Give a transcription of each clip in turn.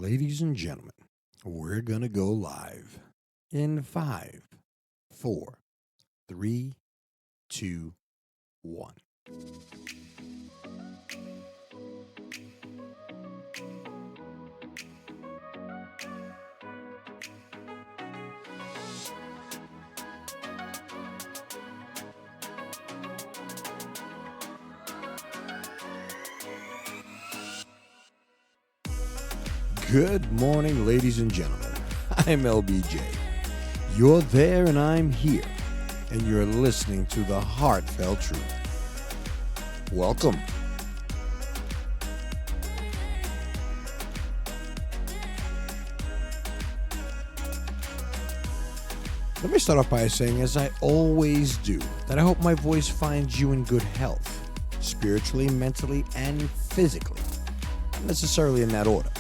Ladies and gentlemen, we're going to go live in five, four, three, two, one. Good morning, ladies and gentlemen. I'm LBJ. You're there and I'm here, and you're listening to the Heartfelt Truth. Welcome. Let me start off by saying, as I always do, that I hope my voice finds you in good health, spiritually, mentally, and physically. Not necessarily in that order,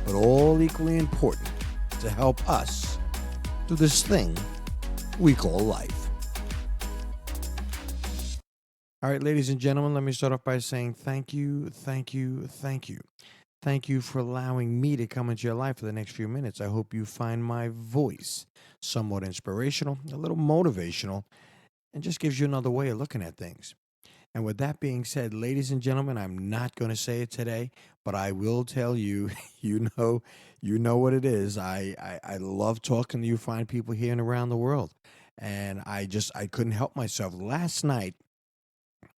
but all equally important to help us do this thing we call life. All right, ladies and gentlemen, let me start off by saying thank you, thank you, thank you. Thank you for allowing me to come into your life for the next few minutes. I hope you find my voice somewhat inspirational, a little motivational, and just gives you another way of looking at things. And with that being said, ladies and gentlemen, I'm not going to say it today, but I will tell you, you know what it is. I love talking to you fine people here and around the world. And I couldn't help myself. Last night,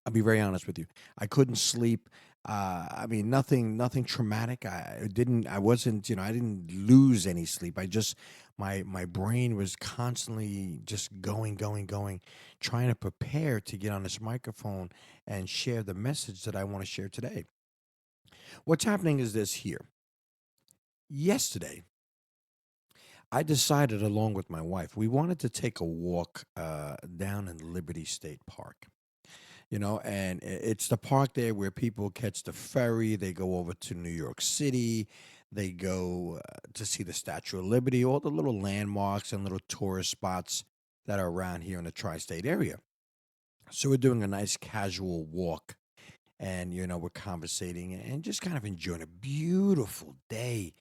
I'll be very honest with you. I couldn't sleep. I mean, nothing traumatic. I wasn't, I didn't lose any sleep. My brain was constantly just going, trying to prepare to get on this microphone and share the message that I want to share today. What's happening is this here. Yesterday, I decided, along with my wife, we wanted to take a walk down in Liberty State Park. And it's the park there where people catch the ferry. They go over to New York City. They go to see the Statue of Liberty, all the little landmarks and little tourist spots that are around here in the tri-state area. So we're doing a nice casual walk, and we're conversating and just kind of enjoying a beautiful day.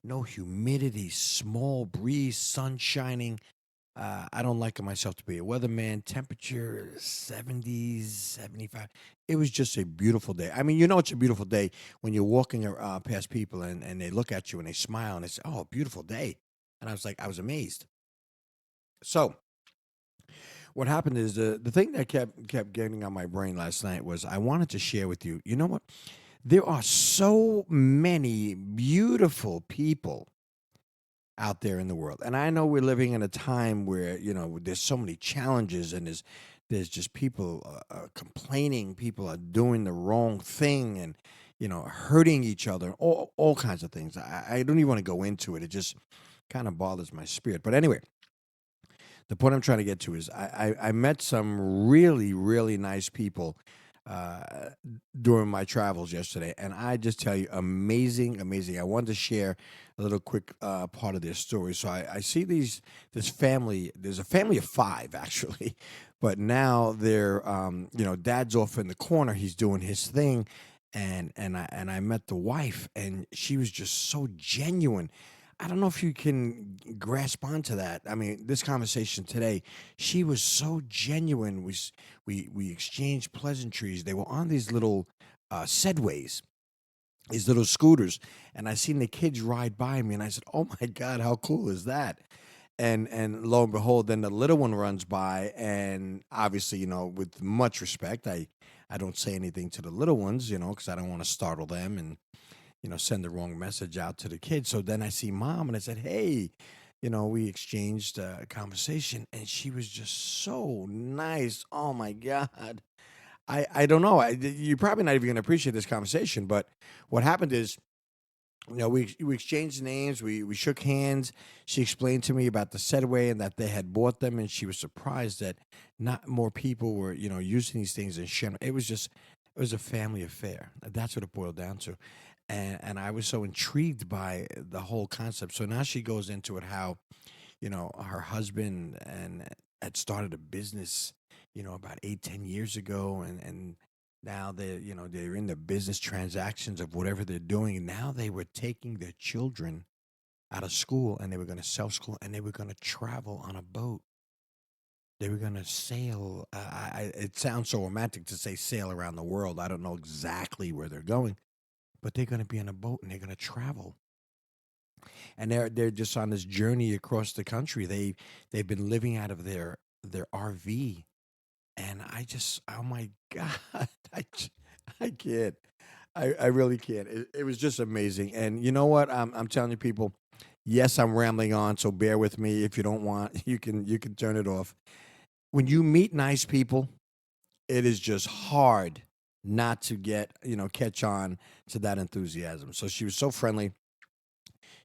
No humidity, small breeze, sun shining. I don't like myself to be a weatherman. Temperature 70s, 75. It was just a beautiful day. I mean, it's a beautiful day when you're walking past people and they look at you and they smile and they say, "Oh, beautiful day." And I was amazed. So what happened is the thing that kept getting on my brain last night was I wanted to share with you. You know what? There are so many beautiful people out there in the world. And I know we're living in a time where, there's so many challenges and there's just people complaining, people are doing the wrong thing and, hurting each other, all kinds of things. I don't even want to go into it. It just kind of bothers my spirit. But anyway, the point I'm trying to get to is I met some really, really nice people uh, during my travels yesterday, and I just tell you, amazing, amazing. I wanted to share a little quick part of their story. So I see this family. There's a family of five actually, but now they're dad's off in the corner. He's doing his thing, and I met the wife, and she was just so genuine. I don't know if you can grasp onto that. I mean, this conversation today, she was so genuine. We exchanged pleasantries. They were on these little Segways, these little scooters, and I seen the kids ride by me, and I said, "Oh my God, how cool is that?" And lo and behold, then the little one runs by, and obviously, with much respect, I don't say anything to the little ones, because I don't want to startle them and send the wrong message out to the kids. So then I see mom and I said, "Hey, we exchanged a conversation and she was just so nice. Oh my God." I don't know. You're probably not even going to appreciate this conversation, but what happened is, we exchanged names, we shook hands. She explained to me about the Segway and that they had bought them, and she was surprised that not more people were, using these things and sharing. It was a family affair. That's what it boiled down to, and I was so intrigued by the whole concept. So now she goes into it how her husband and had started a business, about 8, 10 years ago, and Now they're in the business transactions of whatever they're doing. And now they were taking their children out of school and they were going to self-school and they were going to travel on a boat. They were going to sail. It sounds so romantic to say sail around the world. I don't know exactly where they're going, but they're going to be on a boat and they're going to travel. And they're just on this journey across the country. They've been living out of their RV, and oh my God, I can't. I really can't. It was just amazing. And you know what? I'm telling you, people. Yes, I'm rambling on, so bear with me. If you don't want, you can turn it off. When you meet nice people, it is just hard not to catch on to that enthusiasm. So she was so friendly.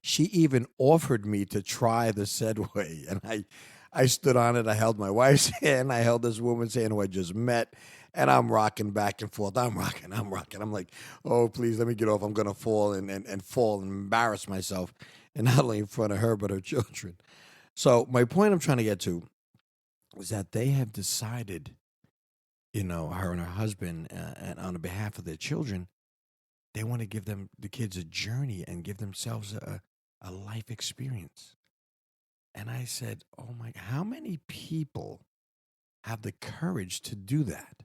She even offered me to try the Segway, and I stood on it. I held my wife's hand. I held this woman's hand who I just met, and I'm rocking back and forth. I'm rocking. I'm like, oh, please let me get off. I'm going to fall and fall and embarrass myself, and not only in front of her, but her children. So my point I'm trying to get to is that they have decided, her and her husband, and on behalf of their children, they want to give the kids a journey and give themselves a life experience. And I said, oh my, how many people have the courage to do that?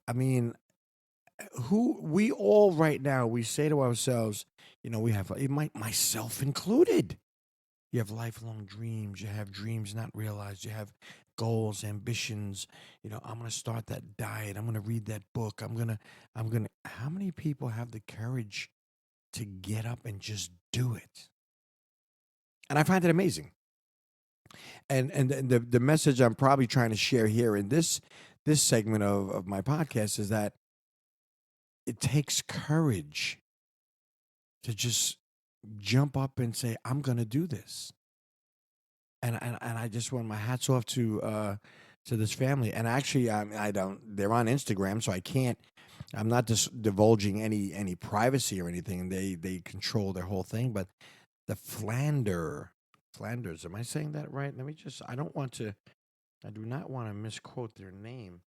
I mean, we all right now, we say to ourselves, we have, myself included. You have lifelong dreams. You have dreams not realized. You have goals, ambitions. I'm going to start that diet. I'm going to read that book. How many people have the courage to get up and just do it? And I find it amazing. And the message I'm probably trying to share here in this segment of my podcast is that it takes courage to just jump up and say, I'm going to do this. And I just want my hats off to this family. And actually, I don't. They're on Instagram, so I can't. I'm not just divulging any privacy or anything. They control their whole thing. But the Flanders. Am I saying that right? Let me just. I don't want to. I do not want to misquote their name.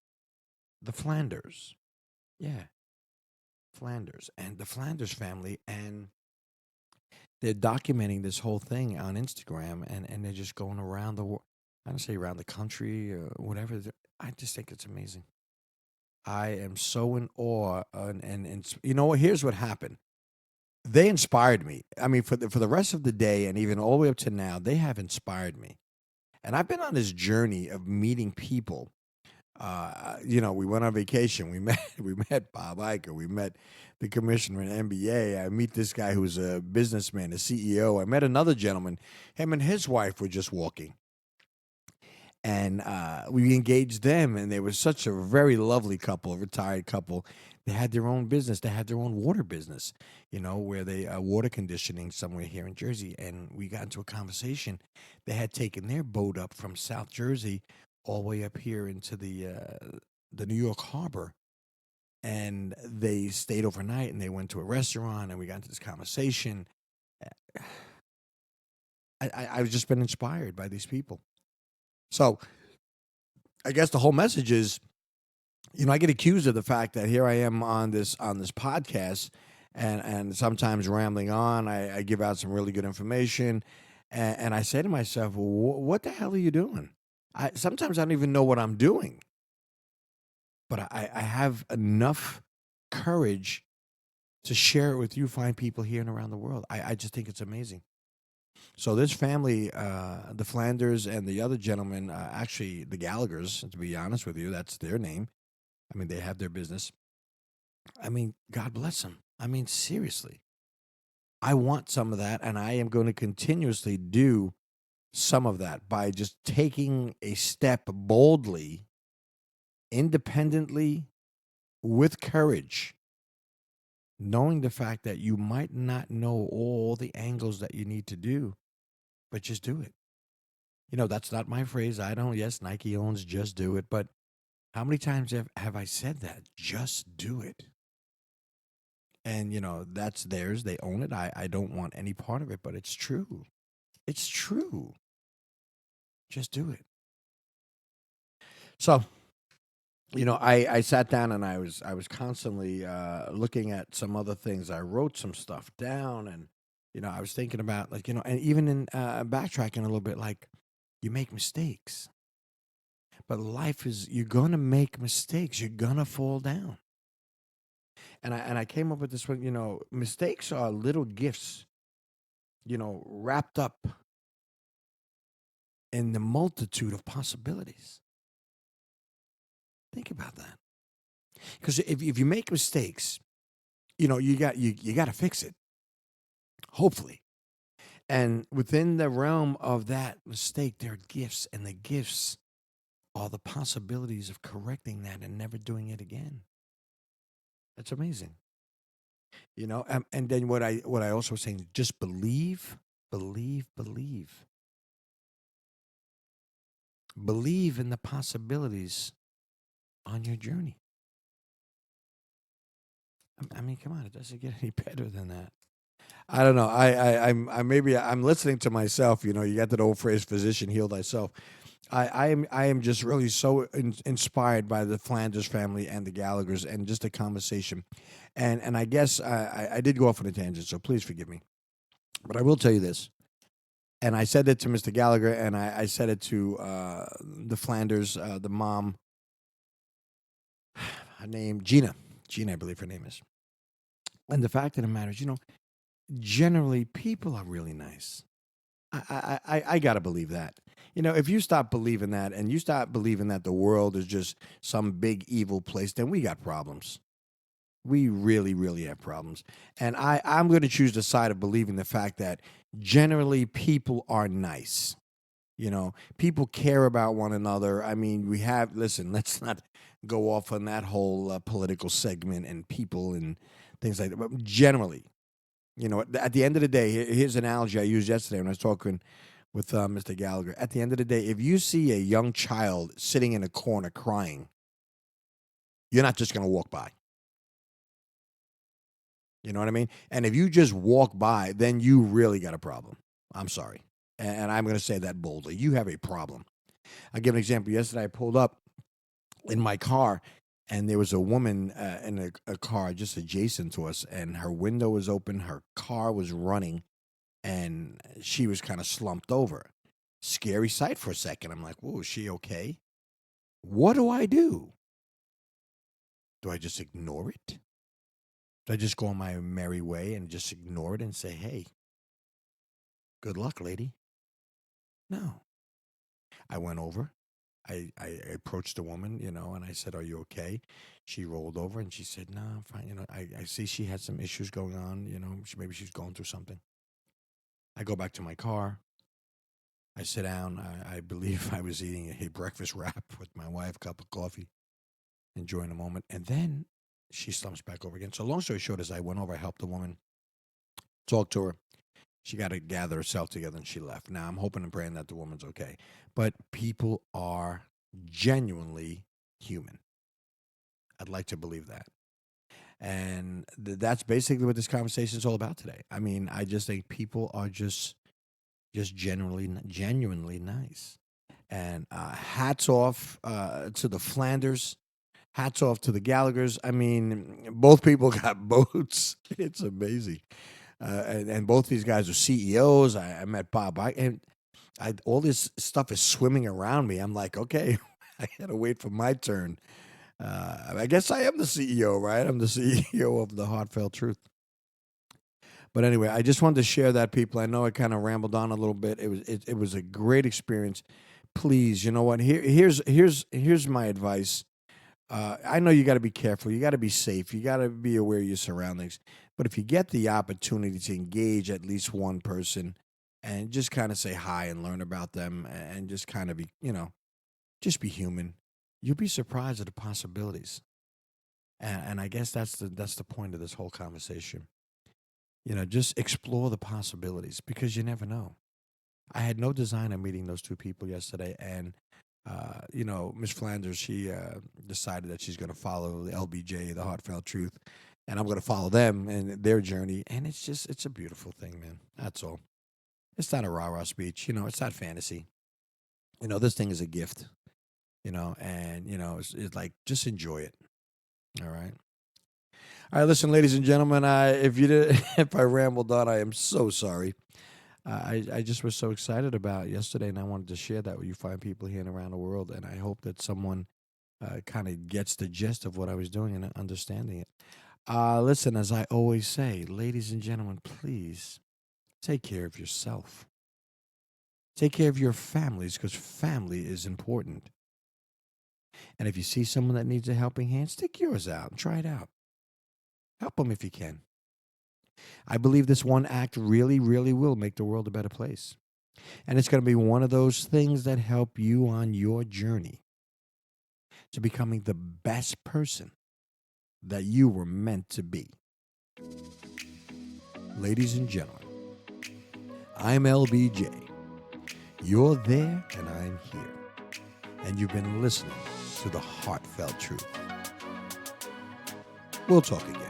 The Flanders. Yeah, Flanders and the Flanders family, and they're documenting this whole thing on Instagram, and they're just going around the world. I don't say around the country or whatever. I just think it's amazing. I am so in awe, and you know what? Here's what happened. They inspired me. I mean, for the rest of the day, and even all the way up to now, they have inspired me. And I've been on this journey of meeting people. We went on vacation. We met Bob Iger. We met the commissioner in NBA. I meet this guy who's a businessman, a CEO. I met another gentleman. Him and his wife were just walking, and we engaged them, and they were such a very lovely couple, a retired couple. They had their own business. They had their own water business, where they water conditioning somewhere here in Jersey. And we got into a conversation. They had taken their boat up from South Jersey all the way up here into the New York Harbor, and they stayed overnight. And they went to a restaurant, and we got into this conversation. I've just been inspired by these people. So I guess the whole message is, I get accused of the fact that here I am on this podcast, and sometimes rambling on. I give out some really good information, and I say to myself, well, what the hell are you doing? Sometimes I don't even know what I'm doing, but I have enough courage to share it with you, fine people here and around the world. I just think it's amazing. So this family, the Flanders and the other gentleman, actually the Gallaghers, to be honest with you, that's their name. I mean, they have their business. I mean, God bless them. I mean, seriously, I want some of that, and I am going to continuously do some of that by just taking a step boldly, independently, with courage, knowing the fact that you might not know all the angles that you need to do, but just do it. That's not my phrase. I don't. Yes, Nike owns Just Do It, but how many times have I said that? Just do it. And, that's theirs. They own it. I don't want any part of it, but it's true. It's true. Just do it. So I sat down and I was constantly looking at some other things. I wrote some stuff down, and I was thinking about, like, and even in backtracking a little bit, like, you make mistakes, but life is, you're gonna make mistakes. You're gonna fall down, and I came up with this one. Mistakes are little gifts, wrapped up in the multitude of possibilities. Think about that, because if you make mistakes, you got to fix it. Hopefully. And within the realm of that mistake, there are gifts, and the gifts are the possibilities of correcting that and never doing it again. That's amazing. And then what I also was saying, just believe, believe, believe. Believe in the possibilities on your journey. I mean, come on, it doesn't get any better than that. I don't know. I'm listening to myself. You got that old phrase, "Physician, heal thyself." I am just really so inspired by the Flanders family and the Gallaghers, and just a conversation. And I guess I did go off on a tangent, so please forgive me. But I will tell you this, and I said it to Mr. Gallagher, and I said it to the Flanders, the mom, her name Gina. Gina, I believe her name is. And the fact of the matter is, generally people are really nice. I gotta believe that. If you stop believing that, and you stop believing that the world is just some big evil place, then we got problems. We really, really have problems. And I'm going to choose the side of believing the fact that generally people are nice. People care about one another. I mean, listen, let's not go off on that whole political segment and people and things like that. But generally, at the end of the day, here's an analogy I used yesterday when I was talking with Mr. Gallagher. At the end of the day, if you see a young child sitting in a corner crying, you're not just going to walk by. You know what I mean? And if you just walk by, then you really got a problem. I'm sorry. And I'm going to say that boldly. You have a problem. I'll give an example. Yesterday, I pulled up in my car, and there was a woman in a car just adjacent to us, and her window was open. Her car was running, and she was kind of slumped over. Scary sight for a second. I'm like, whoa, is she okay? What do I do? Do I just ignore it? Do I just go on my merry way and just ignore it and say, hey, good luck, lady? No. I went over. I approached the woman, and I said, are you okay? She rolled over and she said, no, I'm fine. I see she had some issues going on. Maybe she's going through something. I go back to my car. I sit down. I believe I was eating a breakfast wrap with my wife, cup of coffee, enjoying the moment. And then she slumps back over again. So long story short, as I went over, I helped the woman, talked to her. She got to gather herself together, and she left. Now, I'm hoping and praying that the woman's okay. But people are genuinely human. I'd like to believe that. And that's basically what this conversation is all about today. I mean, I just think people are just genuinely nice. And hats off to the Flanders. Hats off to the Gallaghers. I mean, both people got boats. It's amazing. And both these guys are CEOs. I met Bob. All this stuff is swimming around me. I'm like, okay, I gotta wait for my turn. I guess I am the CEO, right? I'm the CEO of the Heartfelt Truth. But anyway, I just wanted to share that, people. I know I kind of rambled on a little bit. It was a great experience. Please, you know what? Here's my advice. I know you got to be careful. You got to be safe. You got to be aware of your surroundings. But if you get the opportunity to engage at least one person and just kind of say hi and learn about them and just kind of be, just be human, you'll be surprised at the possibilities. And I guess that's the point of this whole conversation. Just explore the possibilities, because you never know. I had no design of meeting those two people yesterday, and Miss Flanders, she decided that she's going to follow the LBJ, the Heartfelt Truth, and I'm going to follow them and their journey. And it's a beautiful thing, man. That's all. It's not a rah rah speech, it's not fantasy. This thing is a gift. and it's like just enjoy it. All right. All right, listen, ladies and gentlemen. If you did, if I rambled on, I am so sorry. I just was so excited about yesterday, and I wanted to share that with you fine people here and around the world. And I hope that someone kind of gets the gist of what I was doing and understanding it. Listen, as I always say, ladies and gentlemen, please take care of yourself. Take care of your families, because family is important. And if you see someone that needs a helping hand, stick yours out and try it out. Help them if you can. I believe this one act really, really will make the world a better place. And it's going to be one of those things that help you on your journey to becoming the best person that you were meant to be. Ladies and gentlemen, I'm LBJ. You're there and I'm here. And you've been listening to the heartfelt truth. We'll talk again.